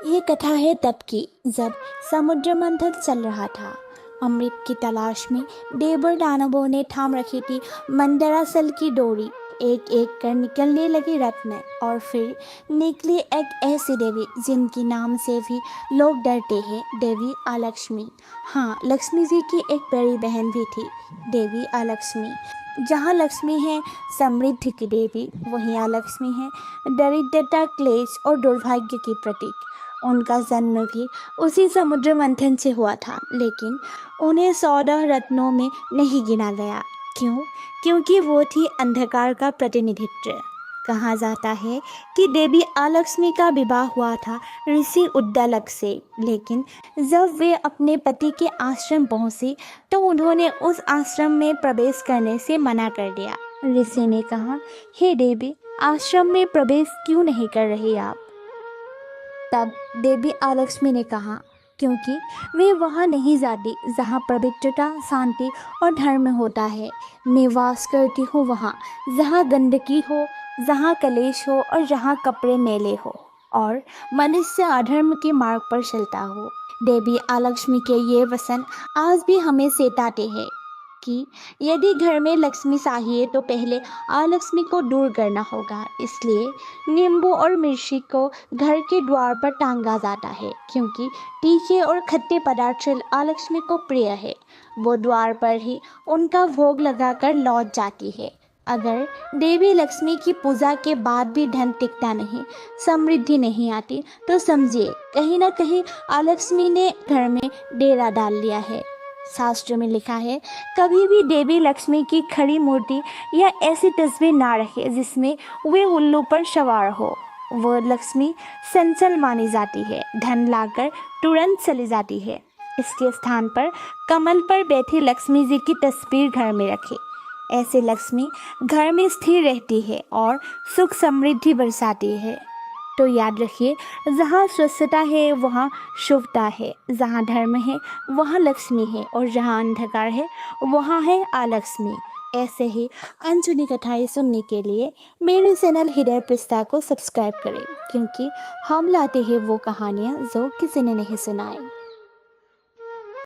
ये कथा है तब की, जब समुद्र मंथन चल रहा था। अमृत की तलाश में देवर दानवों ने थाम रखी थी मंदराचल की डोरी। एक एक कर निकलने लगी रत्न, और फिर निकली एक ऐसी देवी जिनकी नाम से भी लोग डरते हैं, देवी अलक्ष्मी। हाँ, लक्ष्मी जी की एक बड़ी बहन भी थी, देवी अलक्ष्मी। जहाँ लक्ष्मी है समृद्धि की देवी, वहीं अलक्ष्मी है दरिद्रता, क्लेश और दुर्भाग्य की प्रतीक। उनका जन्म भी उसी समुद्र मंथन से हुआ था, लेकिन उन्हें 14 रत्नों में नहीं गिना गया। क्यों? क्योंकि वो थी अंधकार का प्रतिनिधित्व। कहा जाता है कि देवी अलक्ष्मी का विवाह हुआ था ऋषि उद्दालक से, लेकिन जब वे अपने पति के आश्रम पहुंची तो उन्होंने उस आश्रम में प्रवेश करने से मना कर दिया। ऋषि ने कहा, हे देवी, आश्रम में प्रवेश क्यों नहीं कर रही आप? तब देवी अलक्ष्मी ने कहा, क्योंकि वे वहाँ नहीं जाती जहाँ पवित्रता, शांति और धर्म होता है। मैं वास करती हूँ वहाँ जहाँ गंदगी हो, जहाँ कलेश हो और जहाँ कपड़े मैले हो और मनुष्य अधर्म के मार्ग पर चलता हो। देवी अलक्ष्मी के ये वचन आज भी हमें सताते हैं कि यदि घर में लक्ष्मी चाहिए तो पहले अलक्ष्मी को दूर करना होगा। इसलिए नींबू और मिर्ची को घर के द्वार पर टांगा जाता है, क्योंकि तीखे और खट्टे पदार्थ अलक्ष्मी को प्रिय है। वो द्वार पर ही उनका भोग लगाकर लौट जाती है। अगर देवी लक्ष्मी की पूजा के बाद भी धन टिकता नहीं, समृद्धि नहीं आती, तो समझिए कहीं ना कहीं अलक्ष्मी ने घर में डेरा डाल लिया है। शास्त्र में लिखा है, कभी भी देवी लक्ष्मी की खड़ी मूर्ति या ऐसी तस्वीर ना रखे जिसमें वे उल्लू पर सवार हो। वो लक्ष्मी चंचल मानी जाती है, धन लाकर तुरंत चली जाती है। इसके स्थान पर कमल पर बैठी लक्ष्मी जी की तस्वीर घर में रखें। ऐसे लक्ष्मी घर में स्थिर रहती है और सुख समृद्धि बरसाती है। तो याद रखिए, जहाँ स्वच्छता है वहाँ शुभता है, जहाँ धर्म है वहाँ लक्ष्मी है, और जहाँ अंधकार है वहाँ है अलक्ष्मी। ऐसे ही अनसुनी कथाएं सुनने के लिए मेरे चैनल हृदय पृष्ठा को सब्सक्राइब करें, क्योंकि हम लाते हैं वो कहानियाँ जो किसी ने नहीं सुनाई।